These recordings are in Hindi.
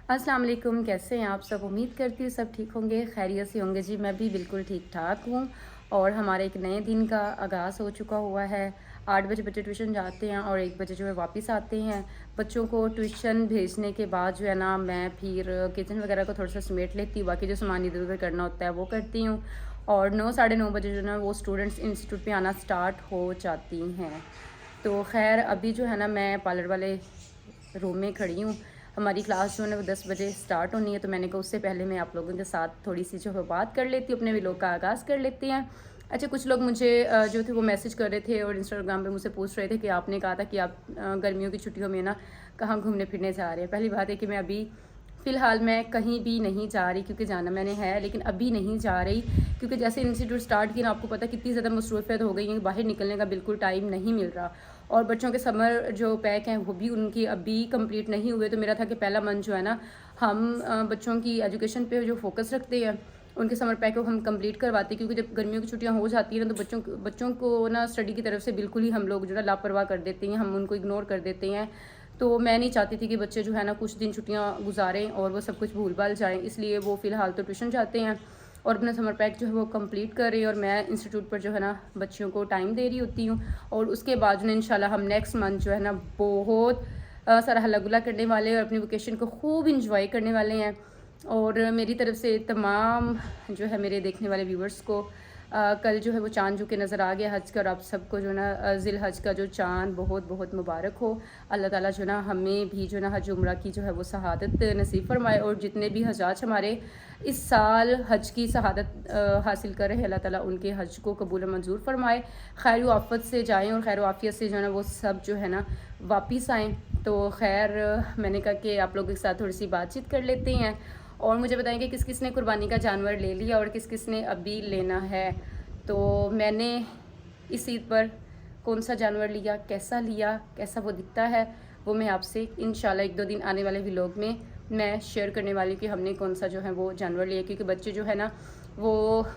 अस्सलाम वालेकुम, कैसे हैं आप सब? उम्मीद करती हूँ सब ठीक होंगे, खैरियत से होंगे जी। मैं भी बिल्कुल ठीक-ठाक हूँ और हमारे एक नए दिन का आगाज़ हो चुका हुआ है। 8 बजे बच्चे ट्यूशन जाते हैं और 1 बजे जो है वापस आते हैं। बच्चों को ट्यूशन भेजने के बाद जो है ना, मैं फिर किचन वगैरह को थोड़ा-सा समेट लेती हूँ, बाकी जो सामान इधर-उधर करना होता है वो करती हूँ और 9 साढ़े 9 बजे जो है ना, वो स्टूडेंट्स इंस्टीट्यूट पे आना स्टार्ट हो जाती हैं। तो ख़ैर अभी जो है ना, मैं पार्लर वाले रूम में खड़ी हूँ। हमारी क्लास जो है ना वो 10 बजे स्टार्ट होनी है, तो मैंने कहा उससे पहले मैं आप लोगों के साथ थोड़ी-सी जो है बात कर लेती हूँ, अपने व्लॉग का आगाज़ कर लेते हैं। अच्छा, कुछ लोग मुझे जो थे वो मैसेज कर रहे थे और इंस्टाग्राम पे मुझसे पूछ रहे थे कि आपने कहा था कि आप गर्मियों की छुट्टियों में ना कहाँ घूमने-फिरने जा रहे हैं। पहली बात है कि मैं अभी फ़िलहाल मैं कहीं भी नहीं जा रही, क्योंकि जाना मैंने है, लेकिन अभी नहीं जा रही, क्योंकि जैसे इंस्टीट्यूट स्टार्ट किया ना, आपको पता है कितनी ज़्यादा मसरूफ़ियत हो गई है, बाहर निकलने का बिल्कुल टाइम नहीं मिल रहा। और बच्चों के समर जो पैक हैं वो भी उनकी अभी कंप्लीट नहीं हुए, तो मेरा था कि पहला मंथ जो है ना, हम बच्चों की एजुकेशन पे जो फोकस रखते हैं, उनके समर पैक को हम कंप्लीट करवाते हैं, क्योंकि जब गर्मियों की छुट्टियां हो जाती हैं ना, तो बच्चों को ना स्टडी की तरफ से बिल्कुल ही हम लोग जो है लापरवाह कर देते हैं, हम उनको इग्नोर कर देते हैं। तो मैं नहीं चाहती थी कि बच्चे जो है ना कुछ दिन छुट्टियां गुजारें और वो सब कुछ भूल भाल जाएं, इसलिए वो फ़िलहाल तो ट्यूशन जाते हैं और अपना समर पैक जो है वो कंप्लीट कर रही है, और मैं इंस्टीट्यूट पर जो है ना बच्चियों को टाइम दे रही होती हूँ। और उसके बाद जो है इंशाल्लाह हम नेक्स्ट मंथ जो है ना बहुत सारा हल्ला गुल्ला करने वाले हैं और अपनी वेकेशन को खूब इंजॉय करने वाले हैं। और मेरी तरफ से तमाम जो है मेरे देखने वाले व्यूवर्स को कल जो है वो चाँद जो के नज़र आ गया हज का, और आप सबको जो है ना ज़िल हज का जो चाँद बहुत बहुत मुबारक हो। अल्लाह ताला जो है ना हमें भी जो है ना हज उम्रा की जो है वो शहादत नसीब फरमाए, और जितने भी हजाज हमारे इस साल हज की शहादत हासिल कर रहे हैं, अल्लाह ताला उनके हज को कबूल मंजूर फरमाए, खैर आफ़त से जाएँ और खैर आफ़ियत से जो है ना वो सब जो है ना वापस आएँ। तो खैर मैंने कहा कि आप लोगों के साथ थोड़ी सी बातचीत कर लेते हैं और मुझे बताएं कि किस किस ने कुर्बानी का जानवर ले लिया और किस किस ने अभी लेना है। तो मैंने इस ईद पर कौन सा जानवर लिया, कैसा वो दिखता है, वो मैं आपसे इंशाल्लाह 1-2 दिन आने वाले व्लॉग में मैं शेयर करने वाली हूँ कि हमने कौन सा जो है वो जानवर लिया, क्योंकि बच्चे जो है ना वो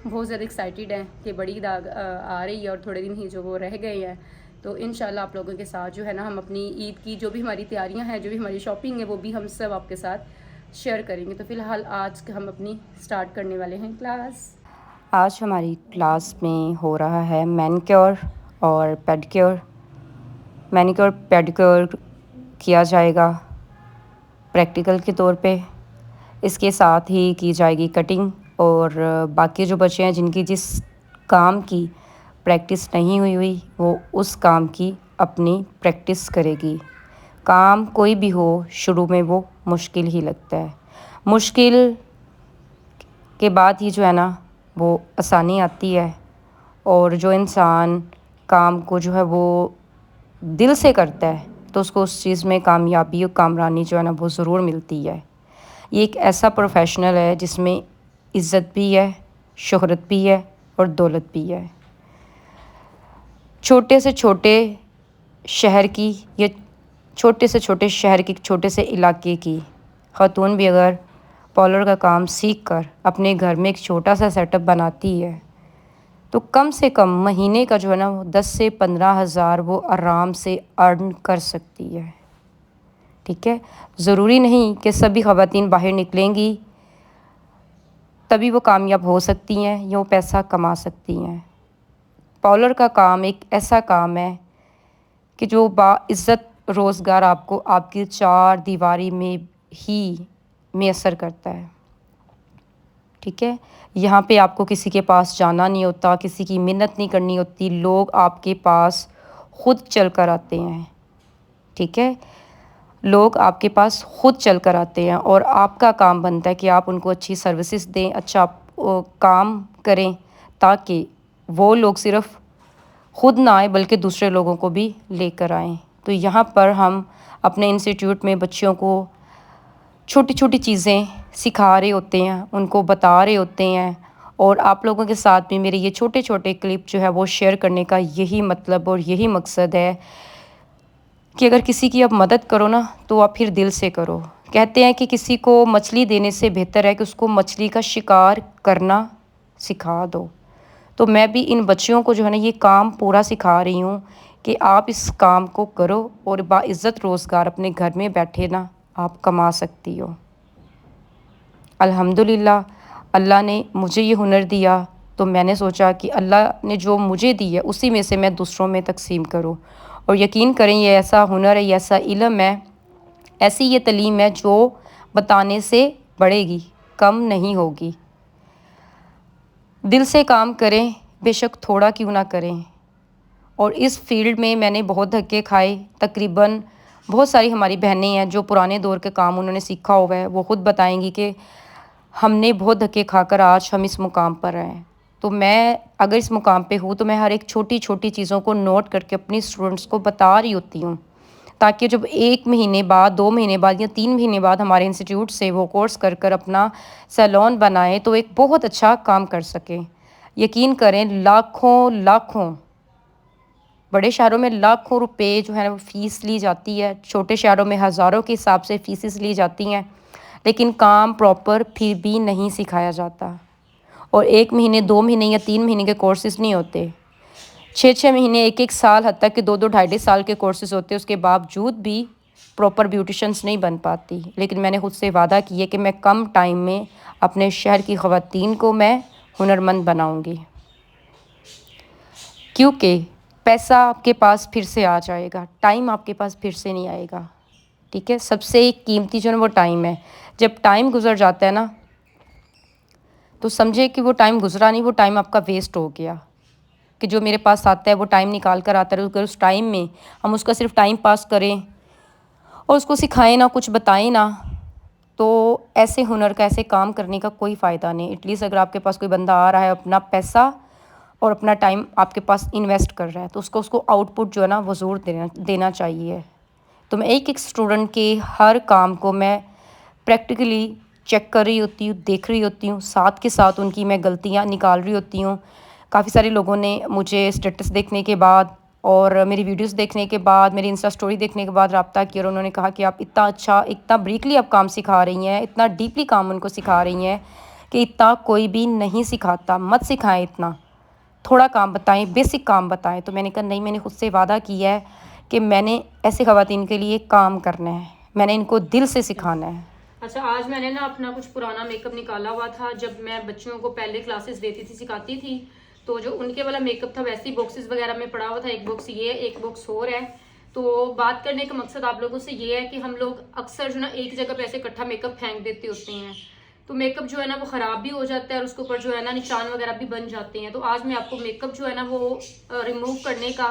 बहुत ज़्यादा एक्साइटेड हैं कि बड़ी ईद आ रही है और थोड़े दिन ही जो वो रह गए हैं। तो इंशाल्लाह आप लोगों के साथ जो है ना हम अपनी ईद की जो भी हमारी तैयारियां हैं, जो भी हमारी शॉपिंग है, वो भी हम सब आपके साथ शेयर करेंगे। तो फ़िलहाल आज हम अपनी स्टार्ट करने वाले हैं क्लास। आज हमारी क्लास में हो रहा है मैनीक्योर और पेडिक्योर। मैनीक्योर पेडिक्योर किया जाएगा प्रैक्टिकल के तौर पे, इसके साथ ही की जाएगी कटिंग, और बाकी जो बच्चे हैं जिनकी जिस काम की प्रैक्टिस नहीं हुई वो उस काम की अपनी प्रैक्टिस करेगी। काम कोई भी हो, शुरू में वो मुश्किल ही लगता है, मुश्किल के बाद ही जो है ना वो आसानी आती है, और जो इंसान काम को जो है वो दिल से करता है तो उसको उस चीज़ में कामयाबी और कामरानी जो है ना वो ज़रूर मिलती है। ये एक ऐसा प्रोफेशनल है जिसमें इज़्ज़त भी है, शोहरत भी है और दौलत भी है। छोटे से छोटे शहर की या छोटे से छोटे शहर की, छोटे से इलाके की खातून भी अगर पार्लर का काम सीख कर अपने घर में एक छोटा सा सेटअप बनाती है तो कम से कम महीने का जो है ना वो 10 से 15 हज़ार वो आराम से अर्न कर सकती है। ठीक है, ज़रूरी नहीं कि सभी ख़वातीन बाहर निकलेंगी तभी वो कामयाब हो सकती हैं या वो पैसा कमा सकती हैं। पार्लर का काम एक ऐसा काम है कि जो बाइज़्ज़त रोज़गार आपको आपकी चार दीवारी में ही मैसर करता है। ठीक है, यहाँ पे आपको किसी के पास जाना नहीं होता, किसी की मिन्नत नहीं करनी होती, लोग आपके पास खुद चल कर आते हैं। ठीक है, लोग आपके पास खुद चल कर आते हैं और आपका काम बनता है कि आप उनको अच्छी सर्विसेज दें, अच्छा काम करें, ताकि वो लोग सिर्फ़ खुद ना आए बल्कि दूसरे लोगों को भी लेकर आएँ। तो यहाँ पर हम अपने इंस्टीट्यूट में बच्चियों को छोटी छोटी चीज़ें सिखा रहे होते हैं, उनको बता रहे होते हैं, और आप लोगों के साथ भी मेरे ये छोटे छोटे क्लिप जो है वो शेयर करने का यही मतलब और यही मकसद है कि अगर किसी की आप मदद करो ना तो आप फिर दिल से करो। कहते हैं कि किसी को मछली देने से बेहतर है कि उसको मछली का शिकार करना सिखा दो। तो मैं भी इन बच्चियों को जो है ना ये काम पूरा सिखा रही हूँ कि आप इस काम को करो और बाइज़्ज़त रोज़गार अपने घर में बैठे ना आप कमा सकती हो। अल्हम्दुलिल्लाह अल्लाह ने मुझे ये हुनर दिया, तो मैंने सोचा कि अल्लाह ने जो मुझे दी है उसी में से मैं दूसरों में तक़सीम करूँ। और यकीन करें ये ऐसा हुनर है, ये ऐसा इल्म है, ऐसी ये तलीम है जो बताने से बढ़ेगी, कम नहीं होगी। दिल से काम करें, बेशक थोड़ा क्यों ना करें। और इस फ़ील्ड में मैंने बहुत धक्के खाए। तकरीबन बहुत सारी हमारी बहनें हैं जो पुराने दौर के काम उन्होंने सीखा हुआ है, वो ख़ुद बताएंगी कि हमने बहुत धक्के खाकर आज हम इस मुकाम पर हैं। तो मैं अगर इस मुकाम पे हूँ तो मैं हर एक छोटी छोटी चीज़ों को नोट करके अपनी स्टूडेंट्स को बता रही होती हूँ, ताकि जब 1 महीने बाद, 2 महीने बाद या 3 महीने बाद हमारे इंस्टीट्यूट से वो कोर्स कर कर अपना सैलून बनाएं तो एक बहुत अच्छा काम कर सकें। यकीन करें, लाखों लाखों, बड़े शहरों में लाखों रुपए जो है वो फ़ीस ली जाती है, छोटे शहरों में हज़ारों के हिसाब से फ़ीसेस ली जाती हैं, लेकिन काम प्रॉपर फिर भी नहीं सिखाया जाता। और 1 महीने, 2 महीने या 3 महीने के कोर्सेज़ नहीं होते, 6-6 महीने, 1-1 साल, हद तक कि 2-2, ढाई-ढाई साल के कोर्सेज़ होते हैं। उसके बावजूद भी प्रॉपर ब्यूटिशन्स नहीं बन पाती। लेकिन मैंने खुद से वादा किया कि मैं कम टाइम में अपने शहर की ख़वातीन को मैं हुनरमंद बनाऊँगी, क्योंकि पैसा आपके पास फिर से आ जाएगा, टाइम आपके पास फिर से नहीं आएगा। ठीक है, सबसे कीमती जो है वो टाइम है। जब टाइम गुजर जाता है ना, तो समझे कि वो टाइम गुजरा नहीं, वो टाइम आपका वेस्ट हो गया। कि जो मेरे पास आता है वो टाइम निकाल कर आता है, अगर उस टाइम में हम उसका सिर्फ टाइम पास करें और उसको सिखाएं ना, कुछ बताएं ना, तो ऐसे हुनर का, ऐसे काम करने का कोई फ़ायदा नहीं। एटलीस्ट अगर आपके पास कोई बंदा आ रहा है, अपना पैसा और अपना टाइम आपके पास इन्वेस्ट कर रहा है, तो उसको आउटपुट जो है ना वो ज़रूर देना चाहिए। तो मैं एक एक स्टूडेंट के हर काम को मैं प्रैक्टिकली चेक कर रही होती हूँ, देख रही होती हूँ, साथ के साथ उनकी मैं गलतियाँ निकाल रही होती हूँ। काफ़ी सारे लोगों ने मुझे स्टेटस देखने के बाद और मेरी वीडियोस देखने के बाद, मेरी इंस्टा स्टोरी देखने के बाद रब्ता किया और उन्होंने कहा कि आप इतना अच्छा, इतना ब्रीकली आप काम सिखा रही हैं, इतना डीपली काम उनको सिखा रही हैं कि इतना कोई भी नहीं सिखाता, मत सिखाएं इतना, थोड़ा काम बताएं, बेसिक काम बताएं। तो मैंने कहा नहीं, मैंने खुद से वादा किया है कि मैंने ऐसे ख़वातीन के लिए काम करना है, मैंने इनको दिल से सिखाना है। अच्छा, आज मैंने ना अपना कुछ पुराना मेकअप निकाला हुआ था। जब मैं बच्चियों को पहले क्लासेस देती थी, सिखाती थी, तो जो उनके वाला मेकअप था वैसे ही बॉक्सेस वगैरह में पड़ा हुआ था। एक बॉक्स ये, एक बॉक्स और है। तो बात करने का मकसद आप लोगों से ये है कि हम लोग अक्सर जो ना एक जगह पे ऐसे इकट्ठा मेकअप फेंक देते होते हैं, तो मेकअप जो है ना वो ख़राब भी हो जाता है और उसके ऊपर जो है ना निशान वगैरह भी बन जाते हैं। तो आज मैं आपको मेकअप जो है ना वो रिमूव करने का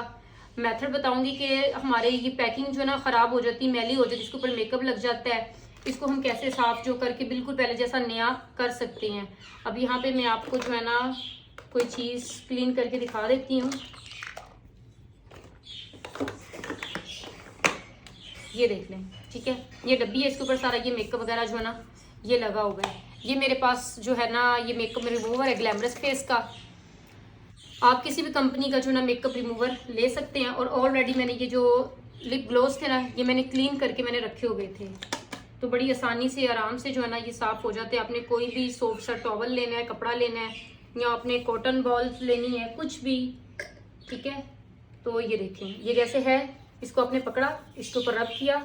मेथड बताऊंगी कि हमारे ये पैकिंग जो है ना ख़राब हो जाती है, मैली हो जाती है, जिसके ऊपर मेकअप लग जाता है, इसको हम कैसे साफ़ जो करके बिल्कुल पहले जैसा नया कर सकते हैं। अब यहाँ पे मैं आपको जो है ना कोई चीज़ क्लीन करके दिखा देती हूँ। ये देख लें, ठीक है, ये डब्बी है, इसके ऊपर सारा ये मेकअप वगैरह जो है ना ये लगा हुआ है। ये मेरे पास जो है ना ये मेकअप रिमूवर है ग्लैमरस फेस का। आप किसी भी कंपनी का जो ना मेकअप रिमूवर ले सकते हैं। और ऑलरेडी मैंने ये जो लिप ग्लोस थे ना, ये मैंने क्लीन करके मैंने रखे हुए थे, तो बड़ी आसानी से, आराम से जो है ना ये साफ़ हो जाते हैं। आपने कोई भी सॉफ्ट सा टॉवल लेना है, कपड़ा लेना है, या आपने कॉटन बॉल्स लेनी है, कुछ भी, ठीक है। तो ये देखें, ये जैसे है, इसको आपने पकड़ा, इसके ऊपर रब किया,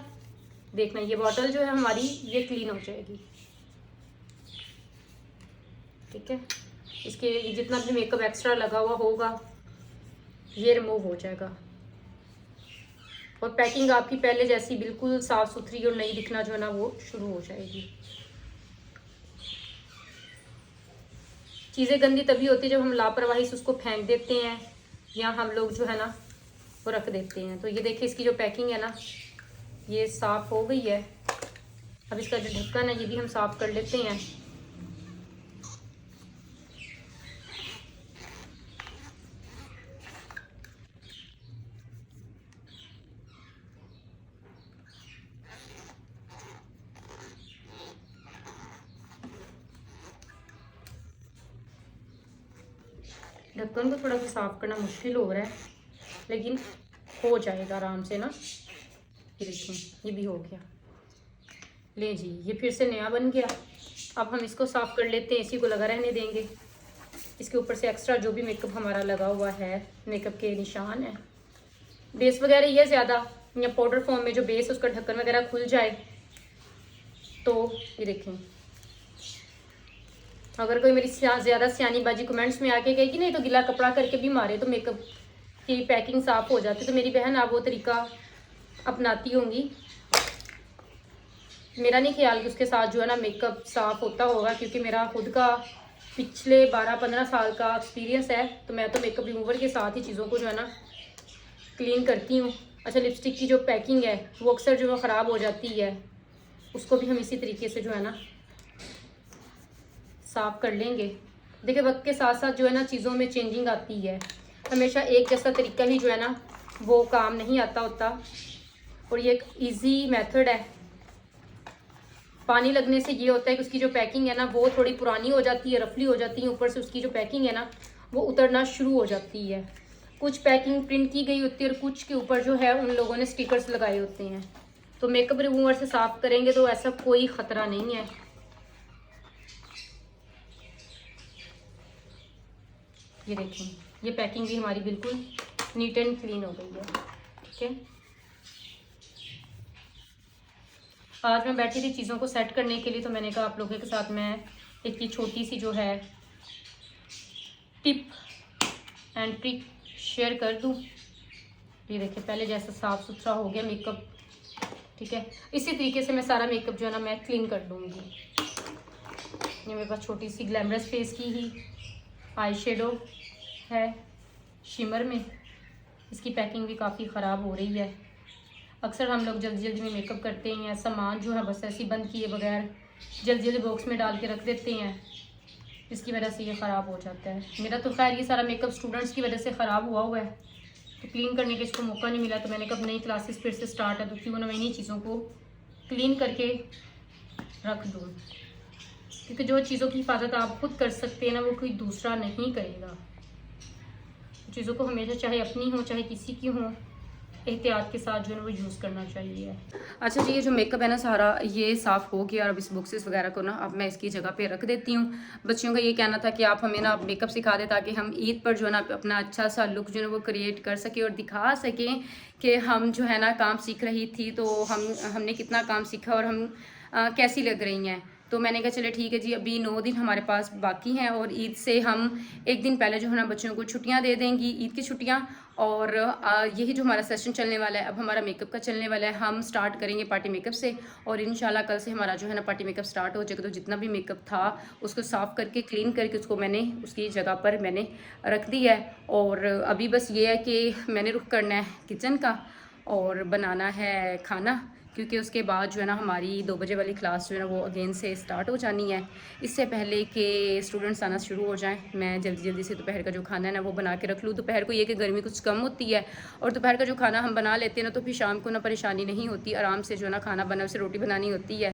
देखना ये बॉटल जो है हमारी ये क्लीन हो जाएगी, ठीक है। इसके ये जितना भी मेकअप एक्स्ट्रा लगा हुआ होगा ये रिमूव हो जाएगा। और पैकिंग आपकी पहले जैसी बिल्कुल साफ़ सुथरी और नई दिखना जो है ना वो शुरू हो जाएगी। चीज़ें गंदी तभी होती है जब हम लापरवाही से उसको फेंक देते हैं या हम लोग जो है ना वो रख देते हैं। तो ये देखिए, इसकी जो पैकिंग है ना ये साफ़ हो गई है। अब इसका जो ढक्कन है ये भी हम साफ़ कर लेते हैं। ढक्कन को थोड़ा सा साफ़ करना मुश्किल हो रहा है, लेकिन हो जाएगा आराम से ना। ये देखें, ये भी हो गया। ले जी, ये फिर से नया बन गया। अब हम इसको साफ़ कर लेते हैं, इसी को लगा रहने देंगे। इसके ऊपर से एक्स्ट्रा जो भी मेकअप हमारा लगा हुआ है, मेकअप के निशान है, बेस वगैरह ये ज़्यादा, या पाउडर फॉर्म में जो बेस उसका ढक्कन वगैरह खुल जाए, तो ये देखें अगर कोई मेरी ज़्यादा सियानी बाजी कमेंट्स में आके कहेगी नहीं तो गिला कपड़ा करके भी मारे तो मेकअप की पैकिंग साफ़ हो जाती, तो मेरी बहन आप वो तरीका अपनाती होंगी। मेरा नहीं ख्याल कि उसके साथ जो है ना मेकअप साफ़ होता होगा, क्योंकि मेरा खुद का पिछले 12-15 साल का एक्सपीरियंस है, तो मैं तो मेकअप रिमूवर के साथ ही चीज़ों को जो है ना क्लीन करती हूँ। अच्छा, लिपस्टिक की जो पैकिंग है वो अक्सर जो है ख़राब हो जाती है, उसको भी हम इसी तरीके से जो है ना साफ़ कर लेंगे। देखिए वक्त के साथ साथ जो है ना चीज़ों में चेंजिंग आती है, हमेशा एक जैसा तरीका ही जो है ना वो काम नहीं आता होता। और ये एक इजी मेथड है। पानी लगने से ये होता है कि उसकी जो पैकिंग है ना वो थोड़ी पुरानी हो जाती है, रफली हो जाती है, ऊपर से उसकी जो पैकिंग है ना वो उतरना शुरू हो जाती है। कुछ पैकिंग प्रिंट की गई होती है और कुछ के ऊपर जो है उन लोगों ने स्टिकर्स लगाए होते हैं। तो मेकअप रिमूवर से साफ़ करेंगे तो ऐसा कोई ख़तरा नहीं है। ये देखें, ये पैकिंग भी हमारी बिल्कुल नीट एंड क्लीन हो गई है। ठीक है, आज मैं बैठी थी चीज़ों को सेट करने के लिए, तो मैंने कहा आप लोगों के साथ मैं एक ये छोटी सी जो है टिप एंड ट्रिक शेयर कर दूं। ये देखिए, पहले जैसा साफ़ सुथरा हो गया मेकअप। ठीक है, इसी तरीके से मैं सारा मेकअप जो है ना मैं क्लीन कर लूँगी। ये मेरे पास छोटी सी ग्लैमरस फेस की ही आई शेडो है शिमर में, इसकी पैकिंग भी काफ़ी ख़राब हो रही है। अक्सर हम लोग जल्दी जल्दी में मेकअप करते हैं, सामान जो है बस ऐसे ही बंद किए बगैर जल्दी जल्दी बॉक्स में डाल के रख देते हैं, इसकी वजह से ये ख़राब हो जाता है। मेरा तो खैर ये सारा मेकअप स्टूडेंट्स की वजह से ख़राब हुआ है, तो क्लीन करने का इसको मौका नहीं मिला, तो मैंने कब नई क्लासेस फिर से स्टार्ट है तो क्यों ना मैं इन्हीं चीज़ों को क्लीन करके रख दूँ, क्योंकि जो चीज़ों की हिफाजत आप खुद कर सकते हैं ना वो कोई दूसरा नहीं करेगा। चीज़ों को हमेशा चाहे अपनी हो चाहे किसी की हो एहतियात के साथ जो है वो यूज़ करना चाहिए। अच्छा जी, ये जो मेकअप है ना सारा ये साफ़ हो गया और अब इस बॉक्सेस वगैरह को ना अब मैं इसकी जगह पे रख देती हूँ। बच्चियों का ये कहना था कि आप हमें ना मेकअप सिखा दें ताकि हम ईद पर जो है ना अपना अच्छा सा लुक जो है वो क्रिएट कर सकें और दिखा सकें कि हम जो है ना काम सीख रही थी, तो हमने कितना काम सीखा और हम कैसी लग रही हैं। तो मैंने कहा चले ठीक है जी, अभी 9 दिन हमारे पास बाकी हैं और ईद से हम एक दिन पहले जो है ना बच्चों को छुट्टियां दे देंगी, ईद की छुट्टियां। और यही जो हमारा सेशन चलने वाला है अब हमारा मेकअप का चलने वाला है। हम स्टार्ट करेंगे पार्टी मेकअप से और इंशाल्लाह कल से हमारा जो है ना पार्टी मेकअप स्टार्ट हो जाएगा। तो जितना भी मेकअप था उसको साफ़ करके क्लीन करके उसको मैंने उसकी जगह पर मैंने रख दिया है। और अभी बस ये है कि मैंने रुख करना है किचन का और बनाना है खाना, क्योंकि उसके बाद जो है ना हमारी 2 बजे वाली क्लास जो है ना वो अगेन से स्टार्ट हो जानी है। इससे पहले कि स्टूडेंट्स आना शुरू हो जाएं मैं जल्दी जल्दी से दोपहर का जो खाना है ना वो बना के रख लूँ। दोपहर को ये कि गर्मी कुछ कम होती है और दोपहर का जो खाना हम बना लेते हैं ना तो फिर शाम को ना परेशानी नहीं होती, आराम से जो है ना खाना बना उसे रोटी बनानी होती है।